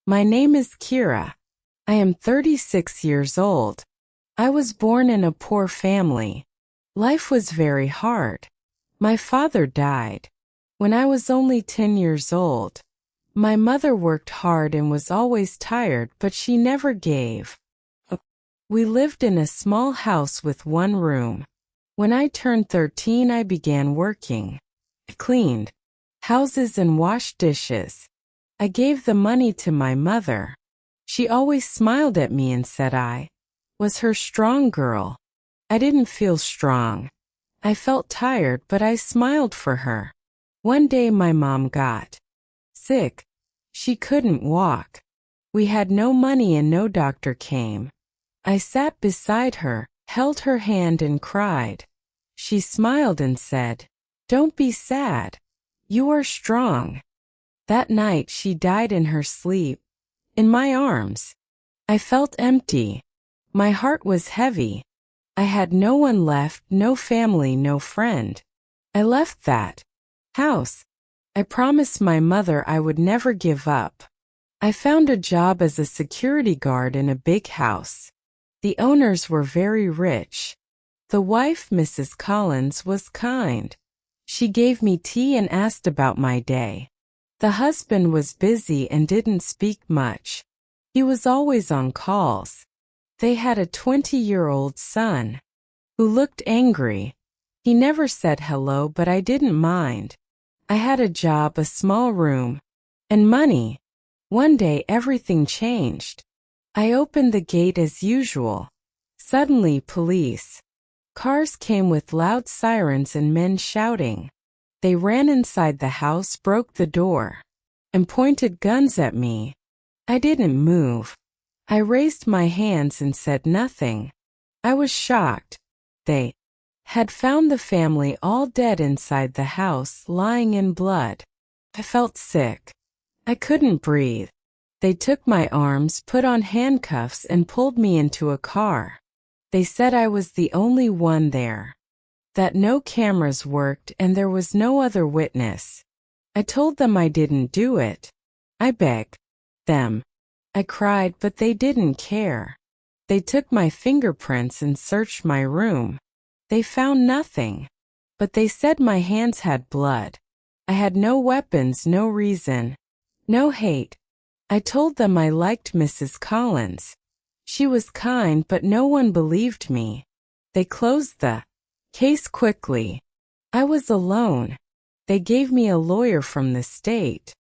My name is Keira. I am 36 years old. I was born in a poor family. Life was very hard. My father died when I was only 10 years old. My mother worked hard and was always tired, but she never gave up. We lived in a small house with one room. When I turned 13, I began working. I cleaned houses and washed dishes. I gave the money to my mother. She always smiled at me and said I was her strong girl. I didn't feel strong. I felt tired, but I smiled for her. One day my mom got sick. She couldn't walk. We had no money and no doctor came. I sat beside her, held her hand and cried. She smiled and said, "Don't be sad. You are strong." That night she died in her sleep, in my arms. I felt empty. My heart was heavy. I had no one left, no family, no friend. I left that house. I promised my mother I would never give up. I found a job as a security guard in a big house. The owners were very rich. The wife, Mrs. Collins, was kind. She gave me tea and asked about my day. The husband was busy and didn't speak much. He was always on calls. They had a 20-year-old son who looked angry. He never said hello, but I didn't mind. I had a job, a small room, and money. One day everything changed. I opened the gate as usual. Suddenly police cars came with loud sirens and men shouting. They ran inside the house, broke the door, and pointed guns at me. I didn't move. I raised my hands and said nothing. I was shocked. They had found the family all dead inside the house, lying in blood. I felt sick. I couldn't breathe. They took my arms, put on handcuffs, and pulled me into a car. They said I was the only one there, that no cameras worked and there was no other witness. I told them I didn't do it. I begged them. I cried, but they didn't care. They took my fingerprints and searched my room. They found nothing, but they said my hands had blood. I had no weapons, no reason, no hate. I told them I liked Mrs. Collins. She was kind, but no one believed me. They closed the case quickly. I was alone. They gave me a lawyer from the state.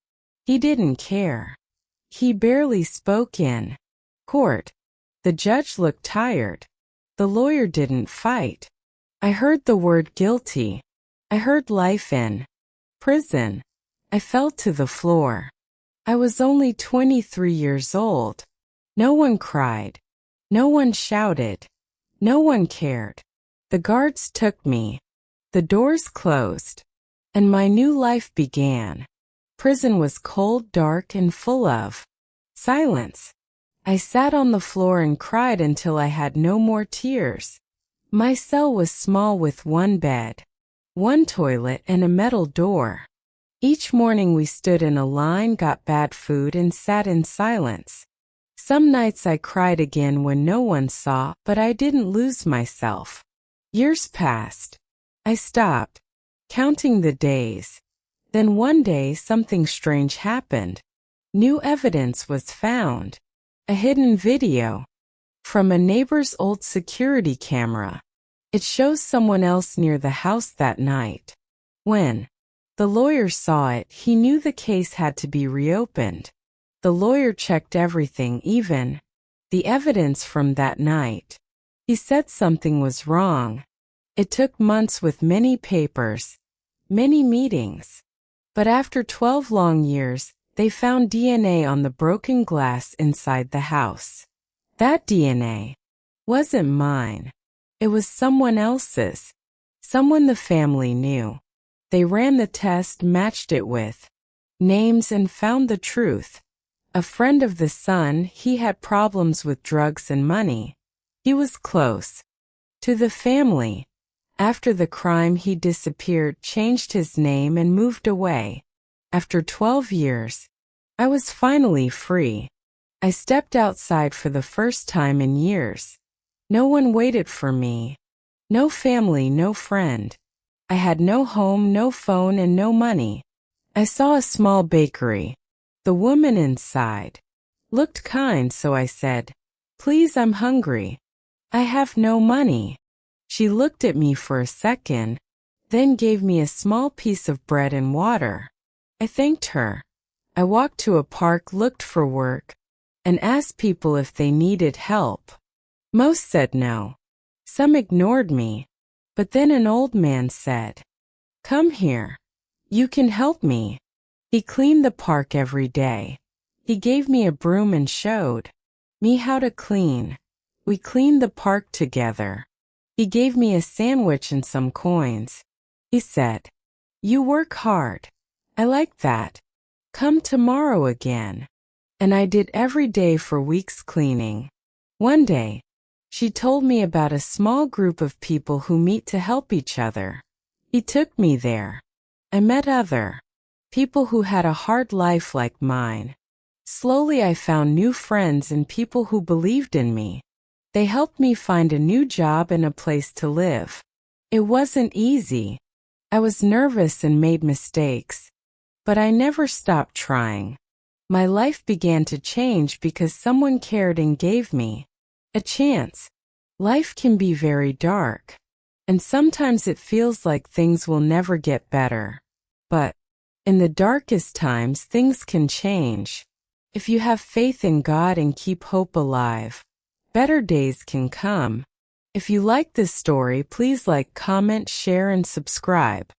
He didn't care. He barely spoke in court. The judge looked tired. The lawyer didn't fight. I heard the word guilty. I heard life in prison. I fell to the floor. I was only 23 years old. No one cried. No one shouted. No one cared. The guards took me. The doors closed. And my new life began. Prison was cold, dark, and full of silence. I sat on the floor and cried until I had no more tears. My cell was small with one bed, one toilet, and a metal door. Each morning we stood in a line, got bad food, and sat in silence. Some nights I cried again when no one saw, but I didn't lose myself. Years passed. I stopped counting the days. Then one day something strange happened. New evidence was found. A hidden video from a neighbor's old security camera. It shows someone else near the house that night. When the lawyer saw it, he knew the case had to be reopened. The lawyer checked everything, even the evidence from that night. He said something was wrong. It took months with many papers, many meetings. But after 12 long years, they found DNA on the broken glass inside the house. That DNA wasn't mine. It was someone else's. Someone the family knew. They ran the test, matched it with names, and found the truth. A friend of the son, he had problems with drugs and money. He was close to the family. After the crime, he disappeared, changed his name, and moved away. After 12 years, I was finally free. I stepped outside for the first time in years. No one waited for me. No family, no friend. I had no home, no phone, and no money. I saw a small bakery. The woman inside looked kind, so I said, "Please, I'm hungry. I have no money." She looked at me for a second, then gave me a small piece of bread and water. I thanked her. I walked to a park, looked for work, and asked people if they needed help. Most said no. Some ignored me. But then an old man said, "Come here. You can help me." He cleaned the park every day. He gave me a broom and showed me how to clean. We cleaned the park together. He gave me a sandwich and some coins. He said, "You work hard. I like that. Come tomorrow again." And I did every day for weeks cleaning. One day, she told me about a small group of people who meet to help each other. He took me there. I met other people who had a hard life like mine. Slowly I found new friends and people who believed in me. They helped me find a new job and a place to live. It wasn't easy. I was nervous and made mistakes. But I never stopped trying. My life began to change because someone cared and gave me a chance. Life can be very dark, and sometimes it feels like things will never get better. But in the darkest times, things can change. If you have faith in God and keep hope alive, better days can come. If you like this story, please like, comment, share, and subscribe.